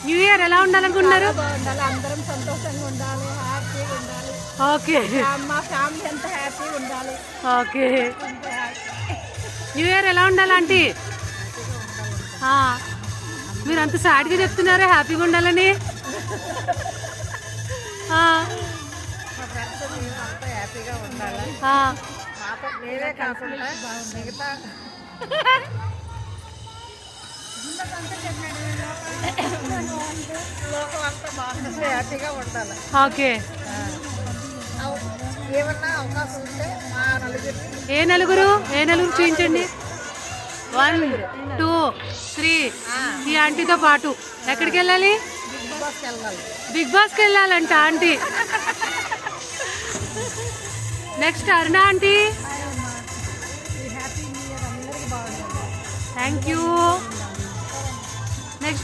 New year ఎలా ఉండాలనుకుంటున్నారు? బాగుండాలి, అందరం సంతోషంగా ఉండాలి, హ్యాపీగా ఉండాలి. ఓకే, మా ఫ్యామిలీ అంతా హ్యాపీగా ఉండాలి. ఓకే. న్యూ ఇయర్ ఎలా ఉండాలి ఆంటీ? మీరు అంత సాడ్గా చెప్తున్నారా హ్యాపీగా ఉండాలని? మా ఫ్రెండ్స్ మేము అంతా హ్యాపీగా ఉండాలి. మాతో మీరే కాకుండా మిగతా లోకం అంతా బాగుంటుంది, హ్యాపీగా ఉండాలి. ఓకే. ఏమన్నా అవకాశం ఉంటే మా నలుగురిని. ఏ నలుగురు చూపించండి. 1 2 3 ఈ ఆంటీతో పాటు ఎక్కడికి వెళ్ళాలి? బిగ్ బాస్కి వెళ్ళాలి. బిగ్ బాస్కి వెళ్ళాలంట ఆంటీ. నెక్స్ట్ అరుణ ఆంటీ. హ్యాపీ న్యూ ఇయర్ అందరికీ బాగుంటుంది. Thank you. నెక్స్ట్